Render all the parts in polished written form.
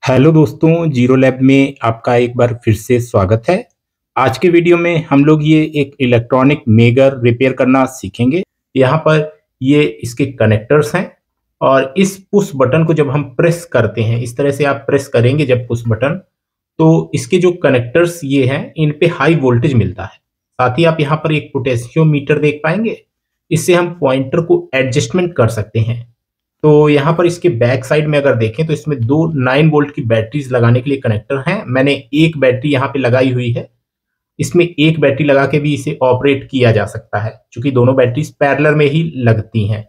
Hello दोस्तों, zero lab में आपका एक बार फिर से स्वागत है। आज के वीडियो में हम लोग ये एक इलेक्ट्रॉनिक मेगर रिपेयर करना सीखेंगे। यहाँ पर ये इसके कनेक्टर्स हैं और इस पुश बटन को जब हम प्रेस करते हैं, इस तरह से आप प्रेस करेंगे जब पुश बटन, तो इसके जो कनेक्टर्स ये हैं, इन पे हाई वोल्टेज मिलता है। साथ ही आप यहाँ पर एक पोटेंशियोमीटर देख पाएंगे। इससे हम पॉइंटर को एडजस्टमेंट कर सकते हैं। तो यहाँ पर इसके बैक साइड में अगर देखें तो इसमें दो 9 वोल्ट की बैटरीज लगाने के लिए कनेक्टर हैं। मैंने एक बैटरी यहाँ पे लगाई हुई है। इसमें एक बैटरी लगा के भी इसे ऑपरेट किया जा सकता है, क्योंकि दोनों बैटरीज पैरेलल में ही लगती हैं।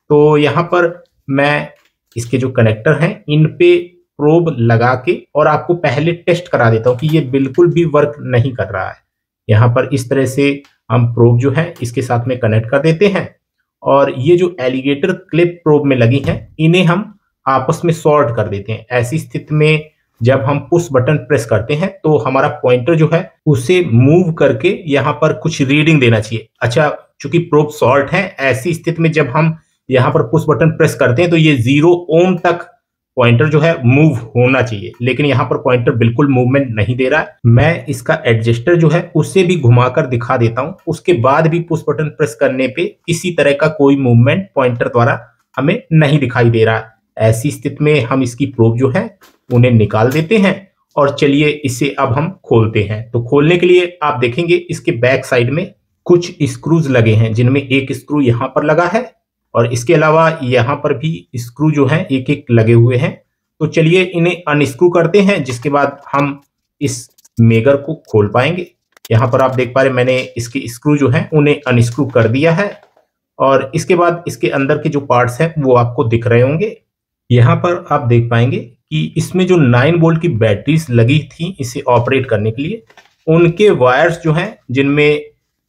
तो यहाँ पर मैं इसके जो कनेक्टर हैं इन पे प्रोब लगा के और आपको पहले टेस्ट करा देता हूँ कि ये बिल्कुल भी वर्क नहीं कर रहा है। यहाँ पर इस तरह से हम प्रोब जो है इसके साथ में कनेक्ट कर देते हैं और ये जो एलिगेटर क्लिप प्रोब में लगी हैं इन्हें हम आपस में शॉर्ट कर देते हैं। ऐसी स्थिति में जब हम पुश बटन प्रेस करते हैं तो हमारा पॉइंटर जो है उसे मूव करके यहाँ पर कुछ रीडिंग देना चाहिए। अच्छा, चूंकि प्रोब शॉर्ट है, ऐसी स्थिति में जब हम यहाँ पर पुश बटन प्रेस करते हैं तो ये 0 ओम तक पॉइंटर जो है मूव होना चाहिए, लेकिन यहाँ पर पॉइंटर बिल्कुल मूवमेंट नहीं दे रहा है। मैं इसका एडजस्टर जो है उसे भी घुमाकर दिखा देता हूँ। उसके बाद भी पुश बटन प्रेस करने पे किसी तरह का कोई मूवमेंट पॉइंटर द्वारा हमें नहीं दिखाई दे रहा है। ऐसी स्थिति में हम इसकी प्रोब जो है उन्हें निकाल देते हैं और चलिए इसे अब हम खोलते हैं। तो खोलने के लिए आप देखेंगे इसके बैक साइड में कुछ स्क्रूज लगे हैं, जिनमें एक स्क्रू यहाँ पर लगा है और इसके अलावा यहाँ पर भी स्क्रू जो हैं एक एक लगे हुए हैं। तो चलिए इन्हें अनस्क्रू करते हैं, जिसके बाद हम इस मेगर को खोल पाएंगे। यहाँ पर आप देख पा रहे मैंने इसके स्क्रू जो हैं उन्हें अनस्क्रू कर दिया है और इसके बाद इसके अंदर के जो पार्ट्स हैं वो आपको दिख रहे होंगे। यहाँ पर आप देख पाएंगे कि इसमें जो 9 वोल्ट की बैटरीज लगी थी इसे ऑपरेट करने के लिए, उनके वायर्स जो हैं, जिनमें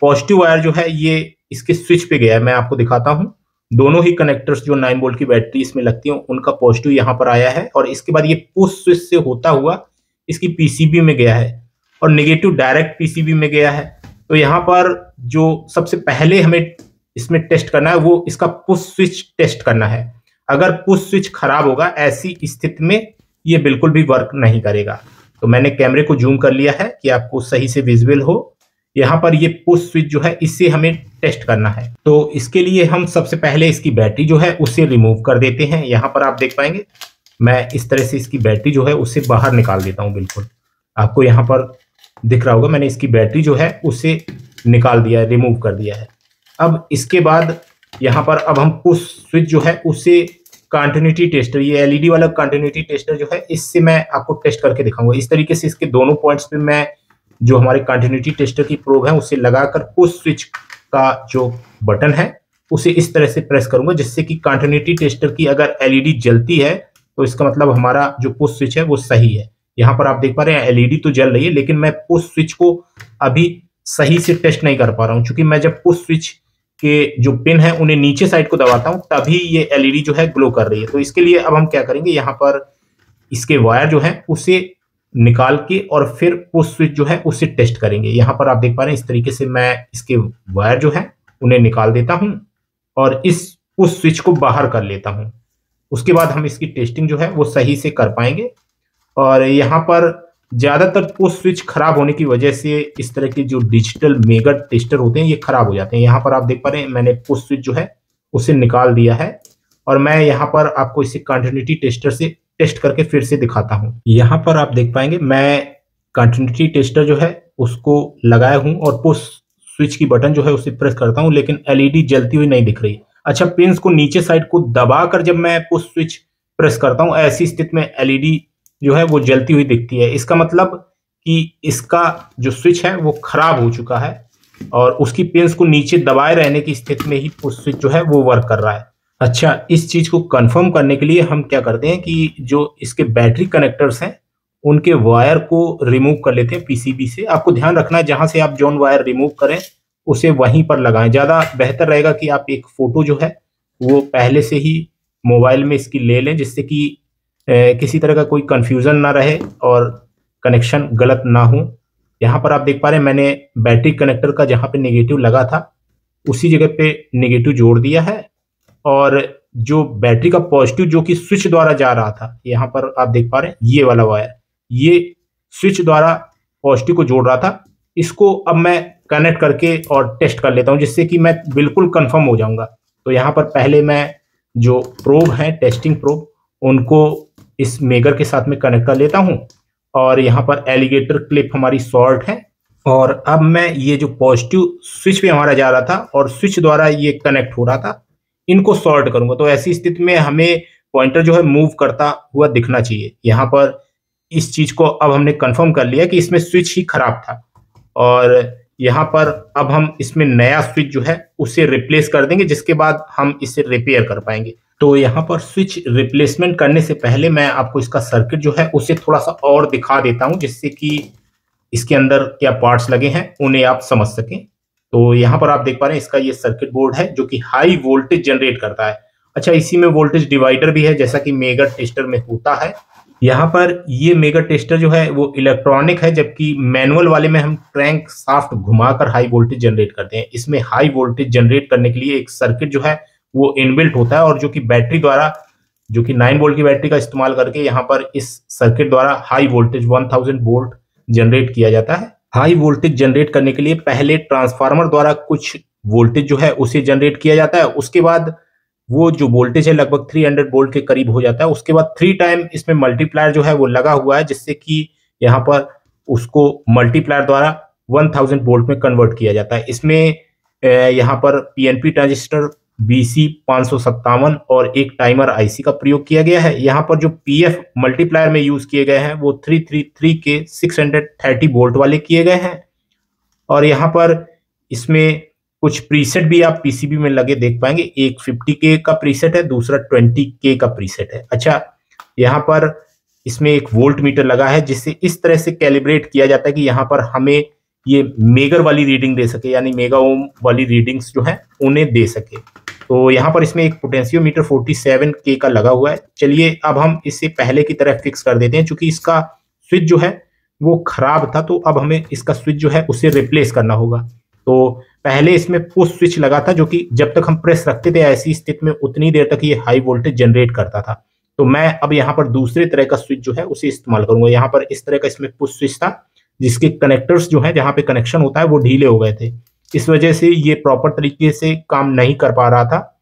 पॉजिटिव वायर जो है ये इसके स्विच पे गया है। मैं आपको दिखाता हूँ। दोनों ही कनेक्टर्स जो 9 वोल्ट की बैटरी इसमें लगती है उनका पॉजिटिव यहाँ पर आया है और इसके बाद ये पुश स्विच से होता हुआ इसकी पीसीबी में गया है और नेगेटिव डायरेक्ट पीसीबी में गया है। तो यहाँ पर जो सबसे पहले हमें इसमें टेस्ट करना है वो इसका पुश स्विच टेस्ट करना है। अगर पुश स्विच खराब होगा, ऐसी स्थिति में ये बिल्कुल भी वर्क नहीं करेगा। तो मैंने कैमरे को जूम कर लिया है कि आपको सही से विजुअल हो। यहाँ पर ये पुश स्विच जो है इससे हमें टेस्ट करना है। तो इसके लिए हम सबसे पहले इसकी बैटरी जो है उसे रिमूव कर देते हैं। यहाँ पर आप देख पाएंगे मैं इस तरह से इसकी बैटरी जो है उसे बाहर निकाल देता हूँ। बिल्कुल आपको यहाँ पर दिख रहा होगा, मैंने इसकी बैटरी जो है उसे निकाल दिया है, रिमूव कर दिया है। अब इसके बाद यहाँ पर अब हम पुश स्विच जो है उसे कंटिन्यूटी टेस्टर, ये एलईडी वाला कंटिन्यूटी टेस्टर जो है, इससे मैं आपको टेस्ट करके दिखाऊंगा। इस तरीके से इसके दोनों पॉइंट्स पे मैं जो हमारे कंटिन्यूटी टेस्टर की प्रोब है उसे लगाकर पुश स्विच का जो बटन है उसे इस तरह से प्रेस करूंगा, जिससे कि कंटिन्यूटी टेस्टर की अगर एलईडी जलती है तो इसका मतलब हमारा जो पुश स्विच है वो सही है। यहाँ पर आप देख पा रहे हैं एलईडी तो जल रही है, लेकिन मैं पुश स्विच को अभी सही से टेस्ट नहीं कर पा रहा हूँ, क्योंकि मैं जब पुश स्विच के जो पिन है उन्हें नीचे साइड को दबाता हूँ तभी ये एलईडी जो है ग्लो कर रही है। तो इसके लिए अब हम क्या करेंगे, यहाँ पर इसके वायर जो है उसे निकाल के और फिर पुश स्विच जो है उसे टेस्ट करेंगे। यहाँ पर आप देख पा रहे हैं इस तरीके से मैं इसके वायर जो है उन्हें निकाल देता हूँ और इस पुश स्विच को बाहर कर लेता हूँ। उसके बाद हम इसकी टेस्टिंग जो है वो सही से कर पाएंगे। और यहाँ पर ज्यादातर पुश स्विच खराब होने की वजह से इस तरह के जो डिजिटल मेगर टेस्टर होते हैं ये खराब हो जाते हैं। यहाँ पर आप देख पा रहे हैं मैंने पुश स्विच जो है उसे निकाल दिया है और मैं यहाँ पर आपको इसे कंटिन्यूटी टेस्टर से टेस्ट करके फिर से दिखाता हूँ। यहाँ पर आप देख पाएंगे मैं कंटिन्यूटी टेस्टर जो है उसको लगाया हूँ और पुश स्विच की बटन जो है उसे प्रेस करता हूँ, लेकिन एलईडी जलती हुई नहीं दिख रही। अच्छा, पिंस को नीचे साइड को दबाकर जब मैं पुश स्विच प्रेस करता हूँ, ऐसी स्थिति में एलईडी जो है वो जलती हुई दिखती है। इसका मतलब कि इसका जो स्विच है वो खराब हो चुका है और उसकी पिंस को नीचे दबाए रहने की स्थिति में ही पुश स्विच जो है वो वर्क कर रहा है। अच्छा, इस चीज को कंफर्म करने के लिए हम क्या करते हैं कि जो इसके बैटरी कनेक्टर्स हैं उनके वायर को रिमूव कर लेते हैं पीसीबी से। आपको ध्यान रखना है जहां से आप जॉन वायर रिमूव करें उसे वहीं पर लगाएं। ज्यादा बेहतर रहेगा कि आप एक फोटो जो है वो पहले से ही मोबाइल में इसकी ले लें, जिससे कि किसी तरह का कोई कंफ्यूजन ना रहे और कनेक्शन गलत ना हो। यहाँ पर आप देख पा रहे हैं मैंने बैटरी कनेक्टर का जहाँ पे नेगेटिव लगा था उसी जगह पे नेगेटिव जोड़ दिया है और जो बैटरी का पॉजिटिव जो कि स्विच द्वारा जा रहा था, यहाँ पर आप देख पा रहे हैं ये वाला वायर, ये स्विच द्वारा पॉजिटिव को जोड़ रहा था, इसको अब मैं कनेक्ट करके और टेस्ट कर लेता हूं, जिससे कि मैं बिल्कुल कंफर्म हो जाऊंगा। तो यहाँ पर पहले मैं जो प्रोब है, टेस्टिंग प्रोब, उनको इस मेगर के साथ में कनेक्ट कर लेता हूं, और यहाँ पर एलिगेटर क्लिप हमारी शॉर्ट है, और अब मैं ये जो पॉजिटिव स्विच पे हमारा जा रहा था और स्विच द्वारा ये कनेक्ट हो रहा था, इनको शॉर्ट करूंगा। तो ऐसी स्थिति में हमें पॉइंटर जो है मूव करता हुआ दिखना चाहिए। यहाँ पर इस चीज को अब हमने कंफर्म कर लिया कि इसमें स्विच ही खराब था, और यहाँ पर अब हम इसमें नया स्विच जो है उसे रिप्लेस कर देंगे, जिसके बाद हम इसे रिपेयर कर पाएंगे। तो यहाँ पर स्विच रिप्लेसमेंट करने से पहले मैं आपको इसका सर्किट जो है उसे थोड़ा सा और दिखा देता हूँ, जिससे कि इसके अंदर क्या पार्ट्स लगे हैं उन्हें आप समझ सकें। तो यहाँ पर आप देख पा रहे हैं इसका ये सर्किट बोर्ड है जो कि हाई वोल्टेज जनरेट करता है। अच्छा, इसी में वोल्टेज डिवाइडर भी है, जैसा कि मेगा टेस्टर में होता है। यहाँ पर ये मेगा टेस्टर जो है वो इलेक्ट्रॉनिक है, जबकि मैनुअल वाले में हम क्रैंक शाफ्ट घुमाकर हाई वोल्टेज जनरेट करते हैं। इसमें हाई वोल्टेज जनरेट करने के लिए एक सर्किट जो है वो इनबिल्ट होता है, और जो कि बैटरी द्वारा, जो कि 9 वोल्ट की बैटरी का इस्तेमाल करके यहाँ पर इस सर्किट द्वारा हाई वोल्टेज 1000 वोल्ट जनरेट किया जाता है। हाई वोल्टेज जनरेट करने के लिए पहले ट्रांसफार्मर द्वारा कुछ वोल्टेज जो है उसे जनरेट किया जाता है, उसके बाद वो जो वोल्टेज है लगभग 300 वोल्ट के करीब हो जाता है। उसके बाद 3 टाइम इसमें मल्टीप्लायर जो है वो लगा हुआ है, जिससे कि यहाँ पर उसको मल्टीप्लायर द्वारा 1000 वोल्ट में कन्वर्ट किया जाता है। इसमें यहाँ पर पीएनपी ट्रांजिस्टर BC 557 और एक टाइमर IC का प्रयोग किया गया है। यहाँ पर जो PF मल्टीप्लायर में यूज किए गए हैं वो 333 के 630 वोल्ट वाले किए गए हैं, और यहाँ पर इसमें कुछ प्रीसेट भी आप PCB में लगे देख पाएंगे। एक 50K का प्रीसेट है, दूसरा 20K का प्रीसेट है। अच्छा, यहाँ पर इसमें एक वोल्ट मीटर लगा है, जिससे इस तरह से कैलिब्रेट किया जाता है कि यहाँ पर हमें ये मेगर वाली रीडिंग दे सके, यानी मेगा ओम वाली रीडिंग्स जो है उन्हें दे सके। तो यहाँ पर इसमें एक पोटेंशियोमीटर 47K का लगा हुआ है। चलिए अब हम इसे पहले की तरह फिक्स कर देते हैं, क्योंकि इसका स्विच जो है वो खराब था, तो अब हमें इसका स्विच जो है उसे रिप्लेस करना होगा। तो पहले इसमें पुश स्विच लगा था, जो कि जब तक हम प्रेस रखते थे ऐसी स्थिति में उतनी देर तक ये हाई वोल्टेज जनरेट करता था। तो मैं अब यहाँ पर दूसरे तरह का स्विच जो है उसे इस्तेमाल करूंगा। यहाँ पर इस तरह का इसमें पुश स्विच था, जिसके कनेक्टर्स जो है जहाँ पे कनेक्शन होता है वो ढीले हो गए थे, इस वजह से ये प्रॉपर तरीके से काम नहीं कर पा रहा था।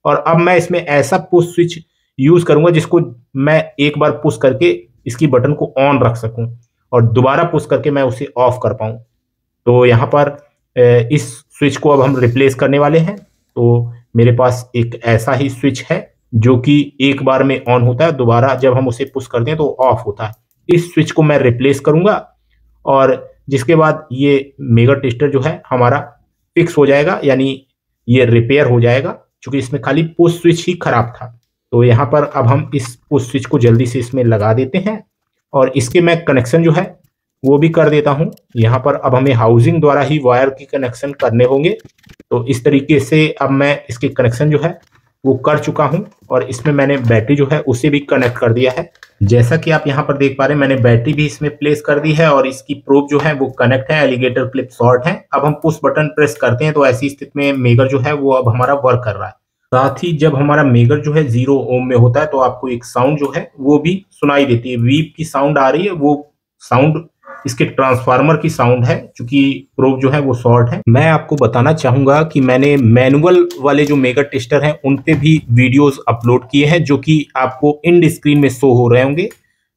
और अब मैं इसमें ऐसा पुश स्विच यूज करूंगा जिसको मैं एक बार पुश करके इसकी बटन को ऑन रख सकूं और दोबारा पुश करके मैं उसे ऑफ कर पाऊं। तो यहाँ पर इस स्विच को अब हम रिप्लेस करने वाले हैं। तो मेरे पास एक ऐसा ही स्विच है जो कि एक बार में ऑन होता है, दोबारा जब हम उसे पुश करते हैं तो ऑफ होता है। इस स्विच को मैं रिप्लेस करूंगा, और जिसके बाद ये मेगा टेस्टर जो है हमारा फिक्स हो जाएगा, यानी ये रिपेयर हो जाएगा, क्योंकि इसमें खाली पुश स्विच ही खराब था। तो यहाँ पर अब हम इस पुश स्विच को जल्दी से इसमें लगा देते हैं, और इसके मैं कनेक्शन जो है वो भी कर देता हूँ। यहाँ पर अब हमें हाउसिंग द्वारा ही वायर की कनेक्शन करने होंगे। तो इस तरीके से अब मैं इसके कनेक्शन जो है वो कर चुका हूँ, और इसमें मैंने बैटरी जो है उसे भी कनेक्ट कर दिया है। जैसा कि आप यहाँ पर देख पा रहे हैं, मैंने बैटरी भी इसमें प्लेस कर दी है, और इसकी प्रोब जो है वो कनेक्ट है, एलिगेटर क्लिप शॉर्ट है। अब हम पुश बटन प्रेस करते हैं तो ऐसी स्थिति में मेगर जो है वो अब हमारा वर्क कर रहा है। साथ ही जब हमारा मेगर जो है 0 ओम में होता है तो आपको एक साउंड जो है वो भी सुनाई देती है, वीप की साउंड आ रही है। वो साउंड इसके ट्रांसफार्मर की साउंड है, क्योंकि प्रोब जो है वो शॉर्ट है। मैं आपको बताना चाहूंगा कि मैंने मैनुअल वाले जो मेगा टेस्टर हैं उन पे भी वीडियोस अपलोड किए हैं, जो कि आपको इंड स्क्रीन में शो हो रहे होंगे।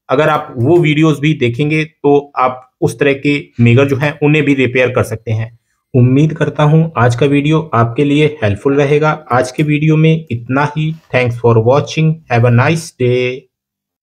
अगर आप वो वीडियोस भी देखेंगे तो आप उस तरह के मेगर जो है उन्हें भी रिपेयर कर सकते हैं। उम्मीद करता हूं आज का वीडियो आपके लिए हेल्पफुल रहेगा। आज के वीडियो में इतना ही। Thanks for watching. Have a nice day.